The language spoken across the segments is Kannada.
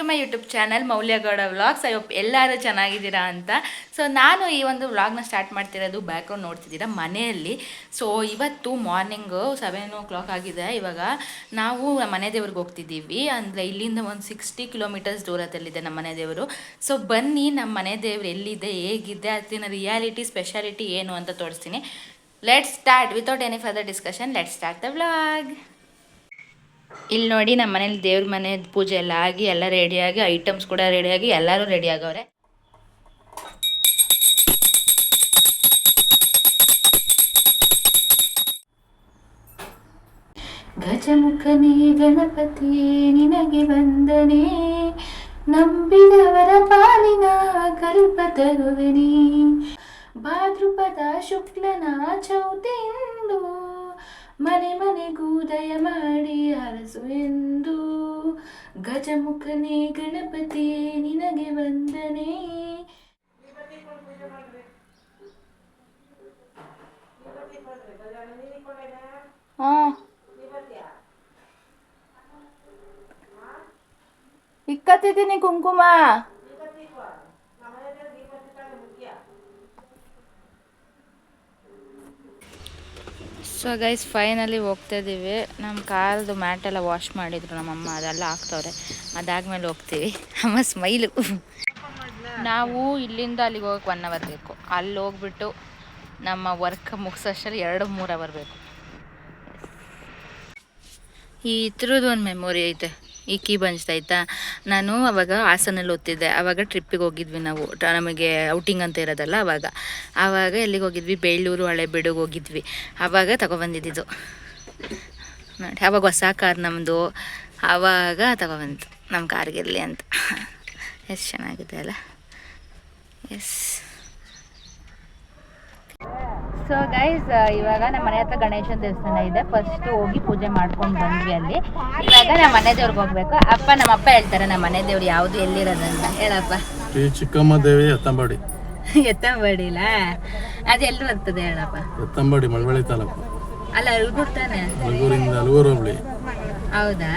To my YouTube channel ಮೌಲ್ಯಗೌಡ vlogs. I hope ಎಲ್ಲರೂ ಚೆನ್ನಾಗಿದ್ದೀರಾ ಅಂತ. ಸೊ ನಾನು ಈ ಒಂದು ವ್ಲಾಗ್ನ ಸ್ಟಾರ್ಟ್ ಮಾಡ್ತಿರೋದು ಬ್ಯಾಕ್ಗ್ರೌಂಡ್ ನೋಡ್ತಿದ್ದೀರಾ ಮನೆಯಲ್ಲಿ. ಸೊ ಇವತ್ತು ಮಾರ್ನಿಂಗು 7 ಆಗಿದೆ. ಇವಾಗ ನಾವು ಮನೆ ದೇವ್ರಿಗೆ ಹೋಗ್ತಿದ್ದೀವಿ. ಅಂದರೆ ಇಲ್ಲಿಂದ ಒಂದು 60 ಕಿಲೋಮೀಟರ್ಸ್ ದೂರದಲ್ಲಿದೆ ನಮ್ಮ ಮನೆ ದೇವರು. ಸೊ ಬನ್ನಿ ನಮ್ಮ ಮನೆ ದೇವ್ರು ಎಲ್ಲಿದೆ, ಹೇಗಿದೆ, ಅದನ್ನ ರಿಯಾಲಿಟಿ ಸ್ಪೆಷಾಲಿಟಿ ಏನು ಅಂತ ತೋರಿಸ್ತೀನಿ. Let's start without any further discussion. Let's start the vlog. ಇಲ್ಲಿ ನೋಡಿ ನಮ್ಮ ಮನೇಲಿ ದೇವ್ರ ಮನೆ ಪೂಜೆ ಎಲ್ಲ ಆಗಿ ಎಲ್ಲ ರೆಡಿಯಾಗಿ, ಐಟಮ್ಸ್ ಕೂಡ ರೆಡಿಯಾಗಿ ಎಲ್ಲರೂ ರೆಡಿ ಆಗವ್ರೆ. ಗಜಮುಖನೇ ಗಣಪತಿಯೇ ನಿನಗೆ ವಂದನೆ, ನಂಬಿದವರ ಪಾಲಿನ ಕಲ್ಪ ತರುವನೇ, ಭಾದ್ರಪದ ಶುಕ್ಲನ ಚೌತಿಯೆಂದು ಮನೆ ಮನೆಗೂ ದಯ ಮಾಡಿ ಅರಸು ಎಂದು, ಗಜಮುಖನೇ ಗಣಪತಿಯೇ ನಿನಗೆ ವಂದನೆ. ಇಕ್ಕತ್ತಿದ್ದೀನಿ ಕುಂಕುಮ. ಸೊ ಗೈಸ್ ಫೈನಲಿ ಹೋಗ್ತಾ ಇದ್ದೀವಿ. ನಮ್ಮ ಕಾರ್ದು ಮ್ಯಾಟೆಲ್ಲ ವಾಶ್ ಮಾಡಿದ್ರು ನಮ್ಮಮ್ಮ, ಅದೆಲ್ಲ ಹಾಕ್ತವ್ರೆ. ಅದಾದ್ಮೇಲೆ ಹೋಗ್ತೀವಿ. ಅಮ್ಮ ಸ್ಮೈಲು. ನಾವು ಇಲ್ಲಿಂದ ಅಲ್ಲಿಗೆ ಹೋಗಕ್ಕೆ 1 ಅವರ್ ಬೇಕು. ಅಲ್ಲಿ ಹೋಗ್ಬಿಟ್ಟು ನಮ್ಮ ವರ್ಕ್ ಮುಗಿಸೋಷ್ಟರಲ್ಲಿ 2-3 ಅವರ್ ಬೇಕು. ಈ ಥರದ್ದು ಒಂದು ಮೆಮೊರಿ ಐತೆ. ಈ ಕೀ ಬಂಚ್ತಾಯ್ತಾ, ನಾನು ಅವಾಗ ಹಾಸನಲ್ಲಿ ಓದ್ತಿದ್ದೆ. ಆವಾಗ ಟ್ರಿಪ್ಪಿಗೆ ಹೋಗಿದ್ವಿ ನಾವು, ನಮಗೆ ಔಟಿಂಗ್ ಅಂತ ಇರೋದಲ್ಲ. ಆವಾಗ ಎಲ್ಲಿಗೆ ಹೋಗಿದ್ವಿ, ಬೇಳೂರು ಹಳೆಬೀಡಿಗೆ ಹೋಗಿದ್ವಿ. ಆವಾಗ ತಗೊಬಂದಿದ್ದು ನೋಡಿ. ಆವಾಗ ಹೊಸ ಕಾರ್ ನಮ್ಮದು, ಆವಾಗ ತಗೊಬಂತು ನಮ್ಮ ಕಾರ್ಗಿರಲಿ ಅಂತ. ಎಷ್ಟು ಚೆನ್ನಾಗಿದೆ ಅಲ್ಲ. ಎಸ್. ಸೊ ಗೈಸ್, ಇವಾಗ ನಮ್ಮ ಮನೆ ಹತ್ರ ಗಣೇಶನ ದೇವಸ್ಥಾನ ಇದೆ. ಫಸ್ಟ್ ಹೋಗಿ ಪೂಜೆ ಮಾಡ್ಕೊಂಡು ಬಂದ್ವಿ ಅಲ್ಲಿ. ಇವಾಗ ನಮ್ಮ ಮನೆ ದೇವ್ರಿಗೆ ಹೋಗ್ಬೇಕು. ನಮ್ಮಪ್ಪ ಹೇಳ್ತಾರೆ ನಮ್ಮ ಮನೆ ದೇವ್ರು ಯಾವುದು ಎಲ್ಲಿರೋದಂತ. ಹೇಳಪ್ಪ. ಶ್ರೀ ಚಿಕ್ಕಮ್ಮ ದೇವಿ ಎತ್ತಂಬಾಡಿ. ಎತ್ತಂಬಾಡಿಲ ಅದೆಲ್ಲೂ ಬರ್ತದೆ ಹೇಳಪ್ಪ. ಎತ್ತಂಬಾಡಿ ಮಳವಳ್ಳಿ ತಾಲೂಕು. ಅಲ್ಲ ಅಲ್ಗೂರು ತಾನೆ? ಅಲ್ಗೂರು ಹೋಗ್ಲಿ. ಹೌದಾ.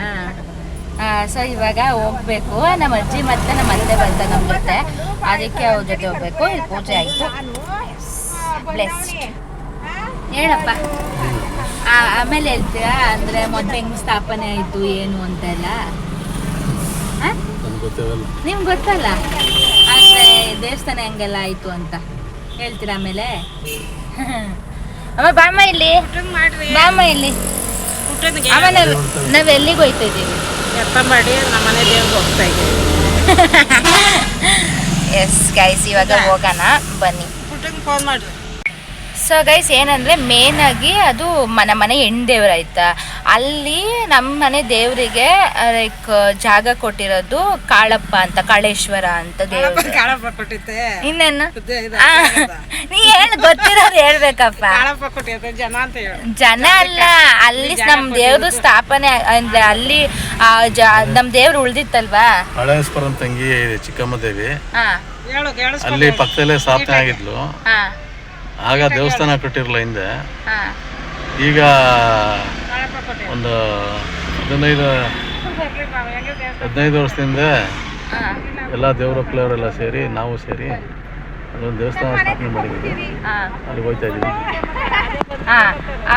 ಸೊ ಇವಾಗ ಹೋಗ್ಬೇಕು. ನಮ್ಮ ಅಜ್ಜಿ ಮತ್ತೆ ನಮ್ಮ ಅತ್ತೆ ಬರ್ತಾರೆ ನಮ್ಮ ಜೊತೆ, ಅದಕ್ಕೆ ಅವ್ರ ಜೊತೆ ಹೋಗ್ಬೇಕು. ಇಲ್ಲಿ ಪೂಜೆ ಆಯ್ತು. ಬ್ಲೆಸ್ಡ್. ಹೇಳಪ್ಪ. ಆಮೇಲೆ ಹೇಳ್ತೀರಾ ಅಂದ್ರೆ ಮೊದಲು ಹೆಂಗ್ ಸ್ಥಾಪನೆ ಆಯ್ತು ಏನು ಅಂತೆಲ್ಲ ನಿಮ್ಗೆ ಗೊತ್ತಲ್ಲ. ಅಂದ್ರೆ ದೇವಸ್ಥಾನ ಹೆಂಗೆಲ್ಲ ಆಯ್ತು ಅಂತ ಹೇಳ್ತೀರಾ ಆಮೇಲೆ. ಅಮ್ಮ ಬಾಮ ಇಲ್ಲಿ, ಬಾಮ ಇಲ್ಲಿ. ಆಮೇಲೆ ನಾವ್ ಎಲ್ಲಿಗೆ ಹೋಯ್ತಾ ಇದೀವಿ? ಎತ್ತಂಬಾಡಿ ನಮ್ಮ ಮನೆ ದೇವ್ರಿಗೆ ಹೋಗ್ತಾ ಇದ್ದೀವಿ. ಎಸ್ ಗೈಸ್, ಇವಾಗ ಹೋಗೋಣ ಬನ್ನಿ. ಫೋನ್ ಮಾಡ್ರಿ. ಸೊ ಗೈಸ್, ಏನಂದರೆ ಮೇನಾಗಿ ಅದು ನಮ್ಮ ಮನೆ ಹೆಣ್ಣು ದೇವ್ರು ಆಯ್ತಾ. ಅಲ್ಲಿ ನಮ್ಮ ಮನೆ ದೇವರಿಗೆ ಲೈಕ್ ಜಾಗ ಕೊಟ್ಟಿರೋದು ಕಾಳಪ್ಪ ಅಂತ, ಕಾಳೇಶ್ವರ ಅಂತ ದೇವ್ರು. ಇನ್ನೇನು ನೀ ಏನು ಗೊತ್ತಿರೋರು ಹೇಳ್ಬೇಕಪ್ಪ. ಜನ ಅಲ್ಲ, ಅಲ್ಲಿ ನಮ್ಮ ದೇವ್ರು ಸ್ಥಾಪನೆ ಅಂದ್ರೆ ಅಲ್ಲಿ ನಮ್ಮ ದೇವ್ರು ಉಳ್ದಿತ್ತಲ್ವಾ. ಹಳೇಶ್ವರನ್ ತಂಗಿ ಚಿಕ್ಕಮ್ಮ ದೇವಿ ಅಲ್ಲಿ ಪಕ್ಕದಲ್ಲೇ ಸ್ಥಾಪನೆ ಆಗಿದ್ಲು. ಆಗ ದೇವಸ್ಥಾನ ಕಟ್ಟಿರಲ್ಲ ಹಿಂದೆ. ಈಗ ಒಂದು 15 ವರ್ಷದಿಂದ ಎಲ್ಲ ದೇವರೊಕ್ಕಲವರೆಲ್ಲ ಸೇರಿ ನಾವು ಸೇರಿ ಅದೊಂದು ದೇವಸ್ಥಾನ ಸ್ಥಾಪನೆ ಮಾಡಿದ್ದೀವಿ. ಅಲ್ಲಿ ಹೋಗ್ತಾ ಇದ್ದೀವಿ.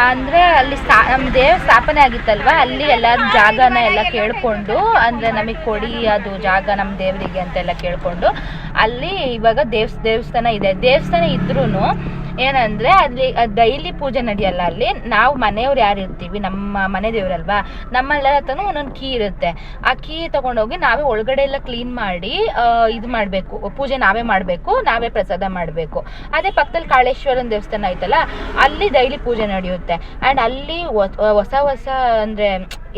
ಅಂದರೆ ಅಲ್ಲಿ ನಮ್ಮ ದೇವ್ರ ಸ್ಥಾಪನೆ ಆಗಿತ್ತಲ್ವ, ಅಲ್ಲಿ ಎಲ್ಲರೂ ಜಾಗನ ಎಲ್ಲ ಕೇಳಿಕೊಂಡು, ಅಂದರೆ ನಮಗೆ ಕೊಡಿ ಅದು ಜಾಗ ನಮ್ಮ ದೇವರಿಗೆ ಅಂತೆಲ್ಲ ಕೇಳಿಕೊಂಡು ಅಲ್ಲಿ ಇವಾಗ ದೇವಸ್ಥಾನ ಇದೆ. ದೇವಸ್ಥಾನ ಇದ್ರೂ ಏನಂದರೆ ಅಲ್ಲಿ ಡೈಲಿ ಪೂಜೆ ನಡೆಯಲ್ಲ. ಅಲ್ಲಿ ನಾವು ಮನೆಯವ್ರು ಯಾರು ಇರ್ತೀವಿ, ನಮ್ಮ ಮನೆ ದೇವ್ರಲ್ವಾ, ನಮ್ಮೆಲ್ಲರ ಹತ್ರನೂ ಒಂದೊಂದು ಕೀ ಇರುತ್ತೆ. ಆ ಕೀ ತೊಗೊಂಡೋಗಿ ನಾವೇ ಒಳಗಡೆ ಎಲ್ಲ ಕ್ಲೀನ್ ಮಾಡಿ ಇದು ಮಾಡಬೇಕು, ಪೂಜೆ ನಾವೇ ಮಾಡಬೇಕು, ನಾವೇ ಪ್ರಸಾದ ಮಾಡಬೇಕು. ಅದೇ ಪಕ್ಕದಲ್ಲಿ ಕಾಳೇಶ್ವರನ ದೇವಸ್ಥಾನ ಐತಲ್ಲ, ಅಲ್ಲಿ ಡೈಲಿ ಪೂಜೆ ನಡೆಯುತ್ತೆ. ಆ್ಯಂಡ್ ಅಲ್ಲಿ ಹೊಸ ಅಂದರೆ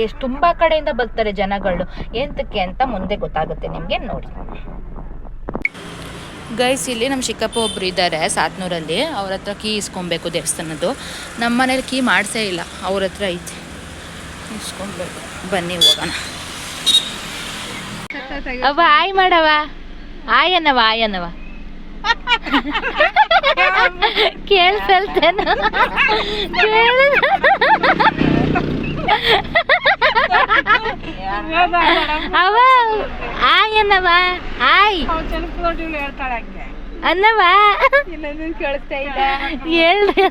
ಎಷ್ಟು ತುಂಬ ಕಡೆಯಿಂದ ಬರ್ತಾರೆ ಜನಗಳು. ಎಂತಕ್ಕೆ ಅಂತ ಮುಂದೆ ಗೊತ್ತಾಗುತ್ತೆ ನಿಮಗೆ, ನೋಡಿ. ಗೈಸ್, ಇಲ್ಲಿ ನಮ್ಮ ಚಿಕ್ಕಪ್ಪ ಒಬ್ಬರು ಇದ್ದಾರೆ ಸಾತ್ನೂರಲ್ಲಿ. ಅವ್ರ ಹತ್ರ ಕೀ ಇಸ್ಕೊಬೇಕು ದೇವಸ್ಥಾನದ್ದು. ನಮ್ಮ ಮನೇಲಿ ಕೀ ಮಾಡಿಸೇ ಇಲ್ಲ, ಅವ್ರ ಹತ್ರ ಐತೆ, ಇಸ್ಕೊಬೇಕು. ಬನ್ನಿ ಹೋಗೋಣ. ಅವ ಆಯ್ ಮಾಡವ, ಆಯನ್ನವ, ಆಯನ್ನವ ಕೇಳಿಸಲ್ತೇನು? ಅವ ಆಯ್ ಅನ್ನವ ಆಯ್ ಹೇಳ್ತಾಳೆ ಹಂಗೆ ಅನ್ನವ ಇಲ್ಲ ಕೇಳಿಸ್ತಾ ಇಲ್ಲ ಹೇಳ್ರಿ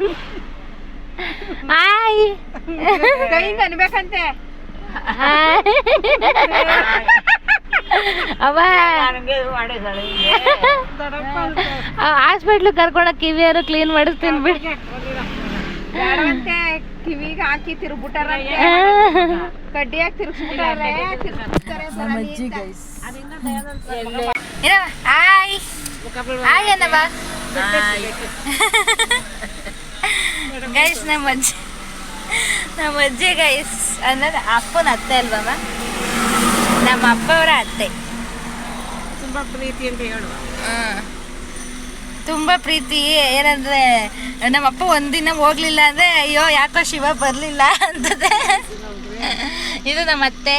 ಆಯ್ ಕೈಯಿಂದ ಅನ್ಬೇಕಂತೆ ಅವ ಹಾಸ್ಪಿಟ್ಲ್ ಕರ್ಕೊಂಡೋಗಿ ಕಿವಿಯಾರು ಕ್ಲೀನ್ ಮಾಡಿಸ್ತೀನಿ ಬಿಡಿ ಬೇಡವಂತೆ ಕಿವಿಗೆ ಹಾಕಿ ತಿರುಗ್ಬಿಟ್ಟಾರ ಕಡ್ಡಿಯಾಗಿ ತಿರುಗಿಸ್ಬಿಟ್ಟಾರೆ ಆಯ್ ಆಯ್ ಅನ್ನವ ಗೈಸ್ ನಮ್ಮ ಅಜ್ಜಿ ಗೈಸ್ ಅನ್ನೋದು ಅಪ್ಪನ ಅತ್ತೆ ಅಲ್ವಮ್ಮ ನಮ್ಮ ಅಪ್ಪ ಅವರ ಅತ್ತೆ ತುಂಬಾ ಪ್ರೀತಿ ಅಂತ ಹೇಳುವ ತುಂಬಾ ಪ್ರೀತಿ ಏನಂದ್ರೆ ನಮ್ಮಪ್ಪ ಒಂದಿನ ಹೋಗ್ಲಿಲ್ಲ ಅಂದ್ರೆ ಅಯ್ಯೋ ಯಾಕೋ ಶಿವ ಬರ್ಲಿಲ್ಲ ಅಂತದೆ ಇದು ನಮ್ಮ ಅತ್ತೆ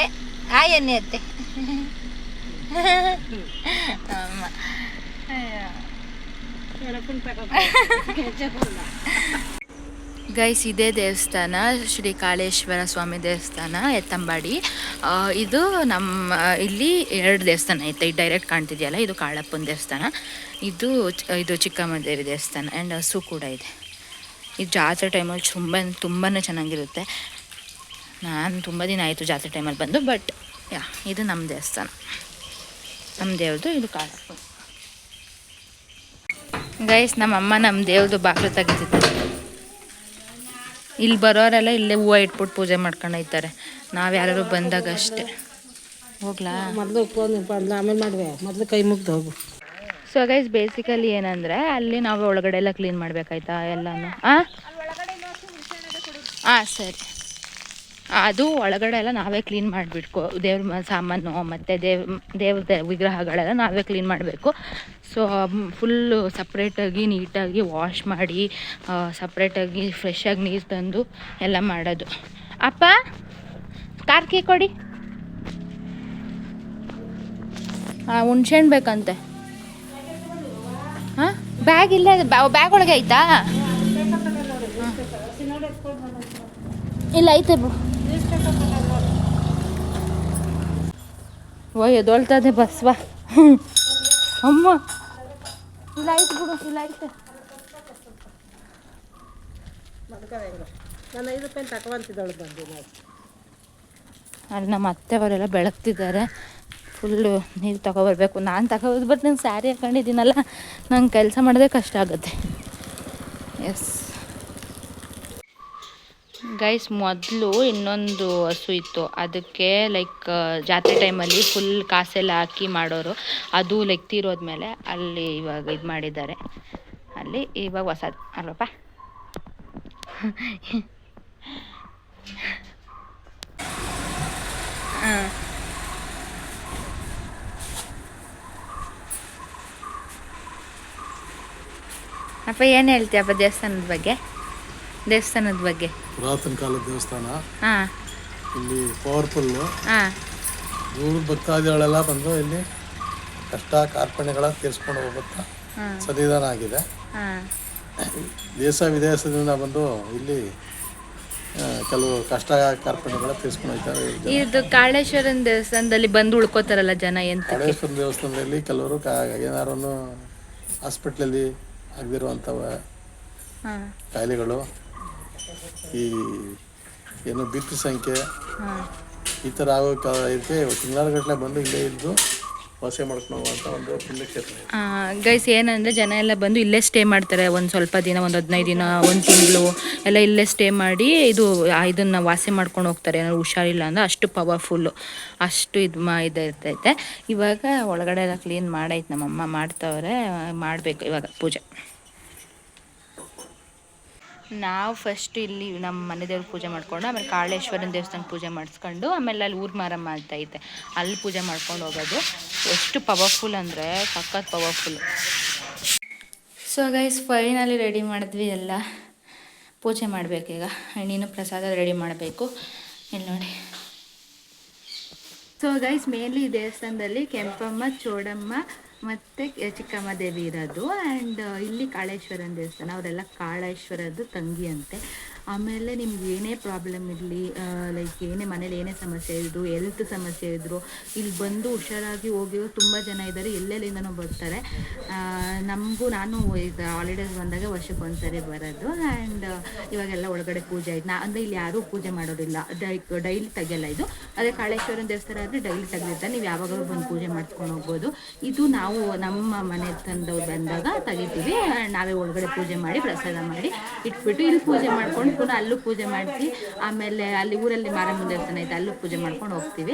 ಆಯ್ ಅನ್ನಿ ಅತ್ತೆ ಅಮ್ಮ ಗೈಸ್ ಇದೇ ದೇವಸ್ಥಾನ ಶ್ರೀ ಕಾಳೇಶ್ವರ ಸ್ವಾಮಿ ದೇವಸ್ಥಾನ ಎತ್ತಂಬಾಡಿ. ಇದು ನಮ್ಮ ಇಲ್ಲಿ 2 ದೇವಸ್ಥಾನ ಐತೆ. ಇದು ಡೈರೆಕ್ಟ್ ಕಾಣ್ತಿದೆಯಲ್ಲ, ಇದು ಕಾಳಪ್ಪನ ದೇವಸ್ಥಾನ, ಇದು ಚಿಕ್ಕಮ್ಮ ದೇವಿ ದೇವಸ್ಥಾನ ಆ್ಯಂಡ್ ಹಸು ಕೂಡ ಇದೆ. ಇದು ಜಾತ್ರೆ ಟೈಮಲ್ಲಿ ತುಂಬಾ ಚೆನ್ನಾಗಿರುತ್ತೆ. ನಾನು ತುಂಬ ದಿನ ಆಯಿತು ಜಾತ್ರೆ ಟೈಮಲ್ಲಿ ಬಂದು, ಬಟ್ ಇದು ನಮ್ಮ ದೇವಸ್ಥಾನ, ನಮ್ಮ ದೇವ್ರದ್ದು. ಇದು ಕಾಳಪ್ಪ. ಗೈಸ್ ನಮ್ಮಮ್ಮ ನಮ್ಮ ದೇವ್ರದ್ದು ಬಾಗಿಲು ತೆಗಿತಿದ್ದಾರೆ. ಇಲ್ಲಿ ಬರೋರೆಲ್ಲ ಇಲ್ಲೇ ಹೂವು ಇಟ್ಬಿಟ್ಟು ಪೂಜೆ ಮಾಡ್ಕೊಂಡು ಹೋಗ್ತಾರೆ. ನಾವು ಯಾರು ಬಂದಾಗ ಅಷ್ಟೇ. ಹೋಗ್ಲಾ? ಮೊದಲು ಆಮೇಲೆ ಮಾಡುವೆ, ಮೊದಲು ಕೈ ಮುಗ್ದು ಹೋಗು. ಸೊ ಗೈಸ್ ಬೇಸಿಕಲಿ ಏನಂದರೆ ಅಲ್ಲಿ ನಾವು ಒಳಗಡೆ ಎಲ್ಲ ಕ್ಲೀನ್ ಮಾಡಬೇಕಾಯ್ತಾ ಎಲ್ಲನೂ. ಸರಿ. ಅದು ಒಳಗಡೆ ಎಲ್ಲ ನಾವೇ ಕ್ಲೀನ್ ಮಾಡಿಬಿಟ್ಕೊ. ದೇವ್ರ ಸಾಮಾನು ಮತ್ತು ದೇವ್ರ ವಿಗ್ರಹಗಳೆಲ್ಲ ನಾವೇ ಕ್ಲೀನ್ ಮಾಡಬೇಕು. ಸೊ ಫುಲ್ಲು ಸಪ್ರೇಟಾಗಿ ನೀಟಾಗಿ ವಾಶ್ ಮಾಡಿ ಸಪ್ರೇಟಾಗಿ ಫ್ರೆಶ್ಶಾಗಿ ನೀರು ತಂದು ಎಲ್ಲ ಮಾಡೋದು. ಅಪ್ಪ ಕಾರ್ಕಿ ಕೊಡಿ. ಹುಣ್ಸೆಹಣ್ಣು ಬೇಕಂತೆ. ಬ್ಯಾಗ್ ಇಲ್ಲ, ಬ್ಯಾಗ್ ಒಳಗೆ ಆಯ್ತಾ? ಇಲ್ಲ ಐತೆ ಬಿಡು. ಎದೊಳ್ತದೆ ಬಸ್ವಾ. ಅಮ್ಮ ಇಲ್ಲ ಐತೆ ಬಿಡು, ಇಲ್ಲ ಐತೆ. ನಾನು 5 ರೂಪಾಯಿ ತಗೊಂತಿದ್ದಳು ಬಂದಿಲ್ಲ. ಅಲ್ಲಿ ನಮ್ಮ ಅತ್ತೆಯವರೆಲ್ಲ ಬೆಳಗ್ತಿದ್ದಾರೆ. ಫುಲ್ಲು ನೀರು ತಗೊಬರ್ಬೇಕು. ನಾನು ತಗೊಬೋದು, ಬಟ್ ನಾನು ಸ್ಯಾರಿ ಹಾಕೊಂಡಿದ್ದೀನಲ್ಲ, ನಂಗೆ ಕೆಲಸ ಮಾಡೋದೇ ಕಷ್ಟ ಆಗುತ್ತೆ. ಎಸ್ ಗೈಸ್, ಮೊದಲು ಇನ್ನೊಂದು ಹಸು ಇತ್ತು. ಅದಕ್ಕೆ ಲೈಕ್ ಜಾತ್ರೆ ಟೈಮಲ್ಲಿ ಫುಲ್ ಕಾಸೆಲ್ಲ ಹಾಕಿ ಮಾಡೋರು. ಅದು ಲೈಕ್ ತೀರೋದ್ಮೇಲೆ ಅಲ್ಲಿ ಇವಾಗ ಇದು ಮಾಡಿದ್ದಾರೆ. ಅಲ್ಲಿ ಇವಾಗ ಹೊಸದು ಅಲ್ವಪ್ಪ. ಅಪ್ಪ ಏನು ಹೇಳ್ತೀಯಪ್ಪ ದೇವಸ್ಥಾನದ ಬಗ್ಗೆ? ಪುರಾತನ ಕಾಲದ ದೇವಸ್ಥಾನ. ಹಾಂ, ಇಲ್ಲಿ ಪವರ್ಫುಲ್ಲು. ಹಾಂ, ದೂರದ ಭಕ್ತಾದಿಗಳೆಲ್ಲ ಬಂದು ಇಲ್ಲಿ ಕಷ್ಟ ಕಾರ್ಪಣ್ಯಗಳ ತೀರಿಸ್ಕೊಂಡು ಹೋಗುತ್ತಾ ಸನ್ನಿಧಾನ ಆಗಿದೆ. ಹಾಂ, ದೇಶ ವಿದೇಶದಿಂದ ಬಂದು ಇಲ್ಲಿ ಕೆಲವು ಕಷ್ಟ ಕಾರ್ಪಣ್ಯಗಳ ತೀರಿಸ್ಕೊಂಡು ಹೋಗ್ತಾರೆ. ಇದು ಕಾಳೇಶ್ವರನ ದೇವಸ್ಥಾನದಲ್ಲಿ ಬಂದು ಉಳ್ಕೋತಾರಲ್ಲ ಜನ. ಕಾಳೇಶ್ವರ ದೇವಸ್ಥಾನದಲ್ಲಿ ಕೆಲವರು ಏನಾರು ಹಾಸ್ಪಿಟ್ಲಲ್ಲಿ ಆಗದಿರುವಂಥವ ಕಾಯಿಲೆಗಳು, ಈ ಏನು BP ಸಂಖ್ಯೆ ಈ ಥರ ಆಗೋ ಇದಕ್ಕೆ ತಿಂಗಳಗಟ್ಟಲೆ ಬಂದು ಇಲ್ಲೇ ಇದ್ದು ವಾಸ ಮಾಡ್ಕೊಂಡು ಹೋಗುವಂಥ ಒಂದು ಪುಣ್ಯಕ್ಷೇತ್ರ. ಗೈಸ್ ಏನಂದರೆ ಜನ ಎಲ್ಲ ಬಂದು ಇಲ್ಲೇ ಸ್ಟೇ ಮಾಡ್ತಾರೆ. ಒಂದು ಸ್ವಲ್ಪ ದಿನ, ಒಂದು 15 ದಿನ, 1 ತಿಂಗಳು ಎಲ್ಲ ಇಲ್ಲೇ ಸ್ಟೇ ಮಾಡಿ ಇದನ್ನು ವಾಸಿ ಮಾಡ್ಕೊಂಡು ಹೋಗ್ತಾರೆ. ಏನಾದ್ರು ಹುಷಾರಿಲ್ಲ ಅಂದರೆ. ಅಷ್ಟು ಪವರ್ಫುಲ್ಲು, ಅಷ್ಟು ಇರ್ತೈತೆ. ಇವಾಗ ಒಳಗಡೆ ಎಲ್ಲ ಕ್ಲೀನ್ ಮಾಡೈತೆ, ನಮ್ಮಮ್ಮ ಮಾಡ್ತವ್ರೆ. ಮಾಡಬೇಕು ಇವಾಗ ಪೂಜೆ. ನಾವು ಫಸ್ಟ್ ಇಲ್ಲಿ ನಮ್ಮ ಮನೆ ದೇವ್ರ ಪೂಜೆ ಮಾಡಿಕೊಂಡು ಆಮೇಲೆ ಕಾಳೇಶ್ವರನ ದೇವಸ್ಥಾನ ಪೂಜೆ ಮಾಡಿಸ್ಕೊಂಡು ಆಮೇಲೆ ಅಲ್ಲಿ ಊರು ಮಾರಮ್ಮ ಅಂತ ಐತೆ, ಅಲ್ಲಿ ಪೂಜೆ ಮಾಡ್ಕೊಂಡು ಹೋಗೋದು. ಎಷ್ಟು ಪವರ್ಫುಲ್ ಅಂದರೆ ಸಖತ್ powerful. So guys finally ready ಮಾಡಿದ್ವಿ ಎಲ್ಲ. ಪೂಜೆ ಮಾಡಬೇಕೀಗ. ನೀನು ಪ್ರಸಾದ ರೆಡಿ ಮಾಡಬೇಕು. ಇಲ್ಲಿ ನೋಡಿ. ಸೊ ಗೈಸ್ ಮೇನ್ಲಿ ಈ ದೇವಸ್ಥಾನದಲ್ಲಿ ಕೆಂಪಮ್ಮ, ಚೋಡಮ್ಮ ಮತ್ತು ಚಿಕ್ಕಮ್ಮ ದೇವಿ ಇರೋದು. ಆ್ಯಂಡ್ ಇಲ್ಲಿ ಕಾಳೇಶ್ವರನ ದೇವಸ್ಥಾನ. ಅವರೆಲ್ಲ ಕಾಳೇಶ್ವರದ್ದು ತಂಗಿ ಅಂತೆ. ಆಮೇಲೆ ನಿಮ್ಗೆ ಏನೇ ಪ್ರಾಬ್ಲಮ್ ಇರಲಿ, ಲೈಕ್ ಏನೇ ಮನೇಲಿ ಏನೇ ಸಮಸ್ಯೆ ಇದ್ರು, ಹೆಲ್ತ್ ಸಮಸ್ಯೆ ಇದ್ದರು, ಇಲ್ಲಿ ಬಂದು ಹುಷಾರಾಗಿ ಹೋಗಿರೋ ತುಂಬ ಜನ ಇದ್ದಾರೆ, ಎಲ್ಲೆಲ್ಲಿಂದನೂ ಬರ್ತಾರೆ. ನಮಗೂ ನಾನು ಇದು ಹಾಲಿಡೇಸ್ ಬಂದಾಗ ವರ್ಷಕ್ಕೆ ಒಂದ್ಸರಿ ಬರೋದು. ಆ್ಯಂಡ್ ಇವಾಗೆಲ್ಲ ಒಳಗಡೆ ಪೂಜೆ ಆಯ್ತು. ಅಂದರೆ ಇಲ್ಲಿ ಯಾರೂ ಪೂಜೆ ಮಾಡೋದಿಲ್ಲ, ಡೈಲಿ ತೆಗಿಯಲ್ಲ ಇದು. ಅದೇ ಕಾಳೇಶ್ವರನ ದೇವಸ್ಥಾನ ಆದರೆ ಡೈಲಿ ತೆಗೆದಿರ್ತಾರೆ, ನೀವು ಯಾವಾಗಲೂ ಬಂದು ಪೂಜೆ ಮಾಡ್ಕೊಂಡು ಹೋಗ್ಬೋದು. ಇದು ನಾವು ನಮ್ಮ ಮನೆ ತಂದವ್ರು ಬಂದಾಗ ತೆಗಿತೀವಿ. ನಾವೇ ಒಳಗಡೆ ಪೂಜೆ ಮಾಡಿ ಪ್ರಸಾದ ಮಾಡಿ ಇಟ್ಬಿಟ್ಟು ಇಲ್ಲಿ ಪೂಜೆ ಮಾಡ್ಕೊಂಡು ಪುನಃ ಅಲ್ಲೂ ಪೂಜೆ ಮಾಡಿಸಿ, ಆಮೇಲೆ ಅಲ್ಲಿ ಊರಲ್ಲಿ ಮಾರಮ್ಮನ ದೇವಸ್ಥಾನ ಐತೆ, ಅಲ್ಲೂ ಪೂಜೆ ಮಾಡ್ಕೊಂಡು ಹೋಗ್ತೀವಿ.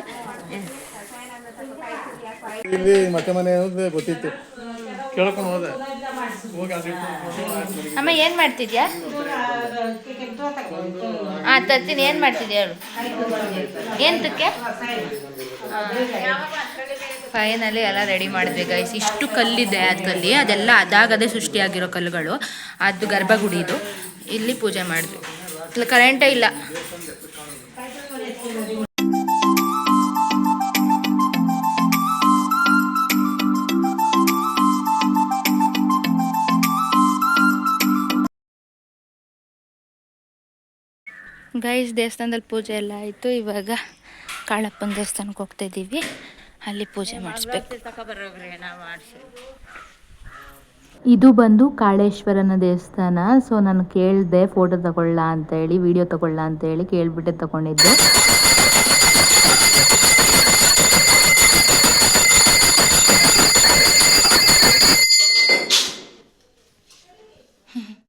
ಇಲ್ಲಿ ಮತ್ತೆ ಮನೆ ಗೊತ್ತಿತ್ತು, ಕೇಳ್ಕೊಂಡು ಹೋದೆ. ಅಮ್ಮ ಏನು ಮಾಡ್ತಿದ್ಯಾ? ತತ್ತೀನಿ. ಏನು ಮಾಡ್ತಿದ್ಯಾ ಹೇಳು? ಎಂತಕ್ಕೆ? ಫೈನಲಿ ಎಲ್ಲ ರೆಡಿ ಮಾಡಿದ್ವಿ ಗೈಸ್. ಇಷ್ಟು ಕಲ್ಲಿದೆ ಅದಲ್ಲಿ, ಅದೆಲ್ಲ ಅದಾಗದೇ ಸೃಷ್ಟಿಯಾಗಿರೋ ಕಲ್ಲುಗಳು. ಅದು ಗರ್ಭಗುಡಿ ಇದು. ಇಲ್ಲಿ ಪೂಜೆ ಮಾಡಿದ್ವಿ. ಇಲ್ಲಿ ಕರೆಂಟೇ ಇಲ್ಲ. ಗೈಸ್ ದೇವಸ್ಥಾನದಲ್ಲಿ ಪೂಜೆ ಎಲ್ಲ ಆಯಿತು. ಇವಾಗ ಕಾಳಪ್ಪನ ದೇವಸ್ಥಾನಕ್ಕೆ ಹೋಗ್ತಾ ಇದ್ದೀವಿ, ಅಲ್ಲಿ ಪೂಜೆ ಮಾಡಿಸ್ಬೇಕು. ಇದು ಬಂದು ಕಾಳೇಶ್ವರನ ದೇವಸ್ಥಾನ. ಸೊ ನಾನು ಕೇಳಿದೆ ಫೋಟೋ ತಗೊಳ್ಳ ಅಂತೇಳಿ, ವಿಡಿಯೋ ತಗೊಳ್ಳ ಅಂತೇಳಿ ಕೇಳಿಬಿಟ್ಟೆ ತಗೊಂಡಿದ್ದು.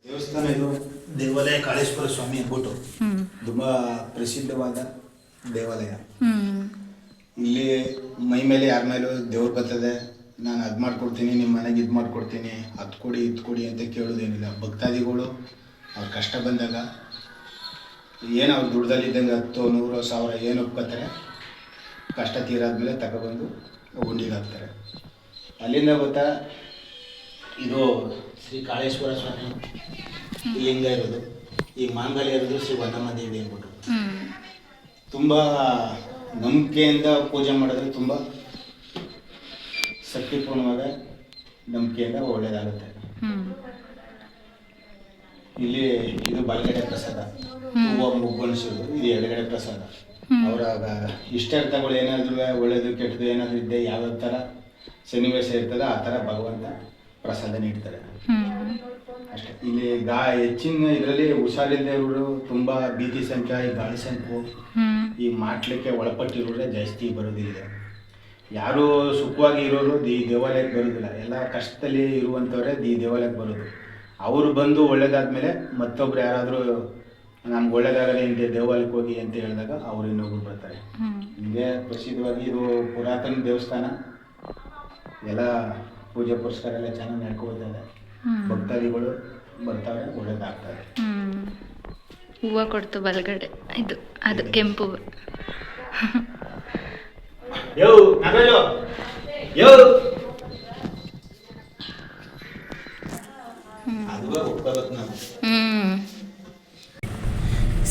ದೇವಸ್ಥಾನ ಇದು ದೇವಾಲಯ ಕಾಳೇಶ್ವರ ಸ್ವಾಮಿ ಅಂದ್ಬಿಟ್ಟು ತುಂಬಾ ಪ್ರಸಿದ್ಧವಾದ ದೇವಾಲಯ. ಇಲ್ಲಿ ಮೈ ಮೇಲೆ ಯಾರ ಮೇಲೂ ದೇವ್ರು ಬರ್ತದೆ, ನಾನು ಅದು ಮಾಡ್ಕೊಡ್ತೀನಿ, ನಿಮ್ಮ ಮನೆಗೆ ಇದು ಮಾಡ್ಕೊಡ್ತೀನಿ, ಅದು ಕೊಡಿ ಇದು ಕೊಡಿ ಅಂತ ಕೇಳೋದೇನಿಲ್ಲ. ಭಕ್ತಾದಿಗಳು ಅವ್ರ ಕಷ್ಟ ಬಂದಾಗ ಏನು ಅವ್ರು ದುಡ್ದಲ್ಲಿದ್ದಂಗೆ 10, 100, 1000 ಏನು ಒಪ್ಕೋತಾರೆ, ಕಷ್ಟ ತೀರಾದ್ಮೇಲೆ ತಗೊಬಂದು ಉಂಡಿಗೆ ಹಾಕ್ತಾರೆ. ಅಲ್ಲಿಂದ ಗೊತ್ತಾ ಇದು ಶ್ರೀ ಕಾಳೇಶ್ವರ ಸ್ವಾಮಿ ಲಿಂಗ ಇರೋದು, ಈ ಮಾಂಗಲ್ಯ ಇರೋದು ಶ್ರೀ ವನ್ನಮ್ಮ ದೇವಿ ಅಂದ್ಬಿಟ್ಟು. ತುಂಬ ನಂಬಿಕೆಯಿಂದ ಪೂಜೆ ಮಾಡಿದ್ರೆ ತುಂಬ ಶಕ್ತಿಪೂರ್ಣವಾದ ನಂಬಿಕೆಯಿಂದ ಒಳ್ಳೇದಾಗುತ್ತೆ. ಇಲ್ಲಿ ಇದು ಬಲಗಡೆ ಪ್ರಸಾದ, ಹೂವು ಮುಗ್ಗೊಣಿಸೋದು, ಇದು ಎಡಗಡೆ ಪ್ರಸಾದ. ಅವರ ಇಷ್ಟಾರ್ಥಗಳು ಏನಾದರೂ ಒಳ್ಳೇದು ಕೆಟ್ಟದ್ದು ಏನಾದರೂ ಇದ್ದೆ ಯಾವ್ಯಾವ ಥರ ಸನ್ನಿವೇಶ ಇರ್ತದೆ ಆ ಥರ ಭಗವಂತ ಪ್ರಸಾದ ನೀಡ್ತಾರೆ ಅಷ್ಟೇ. ಇಲ್ಲಿ ಹೆಚ್ಚಿನ ಇದರಲ್ಲಿ ಹುಷಾರಿಲ್ಲದೆ ಇರೋರು, ತುಂಬ ಭೀತಿ ಸಂಖ್ಯೆ, ಈ ಗಾಳಿ ಸಂಖ್ಯೆ, ಈ ಮಾಟ್ಲಿಕ್ಕೆ ಒಳಪಟ್ಟಿರೋರೇ ಜಾಸ್ತಿ ಬರೋದಿಲ್ಲ. ಯಾರು ಸುಖವಾಗಿ ಇರೋರು ಈ ದೇವಾಲಯಕ್ಕೆ ಬರೋದಿಲ್ಲ. ಎಲ್ಲ ಕಷ್ಟದಲ್ಲಿ ಇರುವಂಥವ್ರೆ ಈ ದೇವಾಲಯಕ್ಕೆ ಬರೋದು. ಅವರು ಬಂದು ಒಳ್ಳೇದಾದ್ಮೇಲೆ ಮತ್ತೊಬ್ರು ಯಾರಾದರೂ ನಮ್ಗೆ ಒಳ್ಳೇದಾಗಲ್ಲ ಹಿಂಗೆ ದೇವಾಲಯಕ್ಕೆ ಹೋಗಿ ಅಂತ ಹೇಳಿದಾಗ ಅವ್ರು ಇನ್ನೊಬ್ರು ಬರ್ತಾರೆ. ಹಿಂಗೆ ಪ್ರಸಿದ್ಧವಾಗಿ ಇದು ಪುರಾತನ ದೇವಸ್ಥಾನ. ಎಲ್ಲ ಪೂಜೆ ಪುರಸ್ಕಾರ ಎಲ್ಲ ಚೆನ್ನಾಗಿ ನಡ್ಕೊಳ್ತಾರೆ. ಭಕ್ತಾದಿಗಳು ಬರ್ತಾರೆ, ಒಳ್ಳೇದಾಗ್ತಾರೆ. ಹೂವು ಕೊಡ್ತು ಬಲಗಡೆ, ಇದು ಅದು ಕೆಂಪು.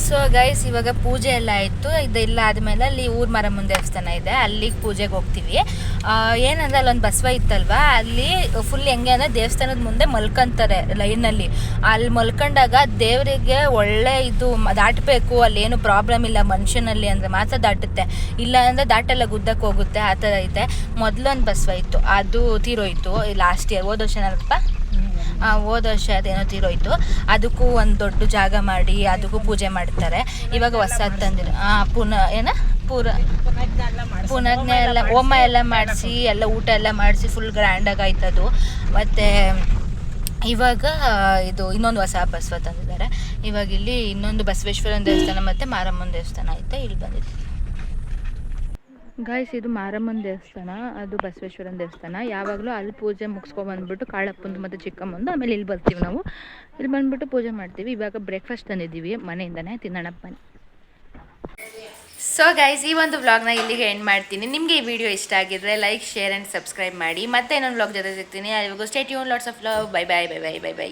ಸೊ ಗೈಸ್ ಇವಾಗ ಪೂಜೆ ಎಲ್ಲ ಆಯಿತು. ಇದೆಲ್ಲ ಆದಮೇಲೆ ಅಲ್ಲಿ ಊರು ಮಾರಮ್ಮನ ದೇವಸ್ಥಾನ ಇದೆ, ಅಲ್ಲಿಗೆ ಪೂಜೆಗೆ ಹೋಗ್ತೀವಿ. ಏನಂದ್ರೆ ಅಲ್ಲೊಂದು ಬಸವ ಇತ್ತಲ್ವ, ಅಲ್ಲಿ ಫುಲ್ ಹೆಂಗೆ ಅಂದರೆ ದೇವಸ್ಥಾನದ ಮುಂದೆ ಮಲ್ಕೊಂತಾರೆ ಲೈನಲ್ಲಿ. ಅಲ್ಲಿ ಮಲ್ಕೊಂಡಾಗ ದೇವರಿಗೆ ಒಳ್ಳೆ ಇದು ದಾಟಬೇಕು, ಅಲ್ಲೇನು ಪ್ರಾಬ್ಲಮ್ ಇಲ್ಲ ಮನುಷ್ಯನಲ್ಲಿ ಅಂದರೆ ಮಾತ್ರ ದಾಟುತ್ತೆ, ಇಲ್ಲ ಅಂದರೆ ದಾಟೆಲ್ಲ ಗುದ್ದಕ್ಕೆ ಹೋಗುತ್ತೆ, ಆ ಥರ ಐತೆ. ಮೊದಲೊಂದು ಬಸವ ಇತ್ತು, ಅದು ತೀರೋಯ್ತು ಲಾಸ್ಟ್ ಇಯರ್, ಹೋದ ವರ್ಷನಲ್ಪ ಹೋದ ವರ್ಷ ಅದೇನೋ ತೀರೋಯ್ತು. ಅದಕ್ಕೂ ಒಂದು ದೊಡ್ಡ ಜಾಗ ಮಾಡಿ ಅದಕ್ಕೂ ಪೂಜೆ ಮಾಡ್ತಾರೆ. ಇವಾಗ ಹೊಸದು ತಂದಿರೋ ಪುನಜ್ಞೆ ಎಲ್ಲ ಹೋಮ ಎಲ್ಲ ಮಾಡಿಸಿ ಎಲ್ಲ ಊಟ ಎಲ್ಲ ಮಾಡಿಸಿ ಫುಲ್ ಗ್ರ್ಯಾಂಡಾಗಿ ಆಯ್ತದು. ಮತ್ತು ಇವಾಗ ಇದು ಇನ್ನೊಂದು ಹೊಸ ಬಸವ ತಂದಿದ್ದಾರೆ. ಇವಾಗ ಇಲ್ಲಿ ಇನ್ನೊಂದು ಬಸವೇಶ್ವರನ ದೇವಸ್ಥಾನ ಮತ್ತು ಮಾರಮ್ಮನ ದೇವಸ್ಥಾನ ಐತೆ, ಇಲ್ಲಿ ಬಂದಿದ್ದೀವಿ. ಗಾಯ್ಸ್ ಇದು ಮಾರಮ್ಮನ ದೇವಸ್ಥಾನ, ಅದು ಬಸವೇಶ್ವರನ ದೇವಸ್ಥಾನ. ಯಾವಾಗಲೂ ಅಲ್ಲಿ ಪೂಜೆ ಮುಗಿಸ್ಕೊಬಂದ್ಬಿಟ್ಟು ಕಾಳಪ್ಪಂದು ಮತ್ತು ಚಿಕ್ಕಮ್ಮಂದು ಆಮೇಲೆ ಇಲ್ಲಿ ಬರ್ತೀವಿ ನಾವು. ಇಲ್ಲಿ ಬಂದುಬಿಟ್ಟು ಪೂಜೆ ಮಾಡ್ತೀವಿ. ಇವಾಗ ಬ್ರೇಕ್ಫಾಸ್ಟ್ ತಂದಿದ್ದೀವಿ ಮನೆಯಿಂದನೇ, ತಿನ್ನೋಣ ಬನ್ನಿ. ಸೊ ಗೈಸ್ ಈ ಒಂದು ವ್ಲಾಗ್ನ ಇಲ್ಲಿಗೆ ಎಂಡ್ ಮಾಡ್ತೀನಿ. ನಿಮಗೆ ಈ ವಿಡಿಯೋ ಇಷ್ಟ ಆಗಿದ್ರೆ ಲೈಕ್, ಶೇರ್ ಆ್ಯಂಡ್ ಸಬ್ಸ್ಕ್ರೈಬ್ ಮಾಡಿ. ಮತ್ತೆ ಇನ್ನೊಂದು ವ್ಲಾಗ್ ಜೊತೆ ಸಿಗ್ತೀನಿ. ಅಲ್ಲಿವರೆಗೂ stay tune, lots of love. Bye bye bye bye bye bye.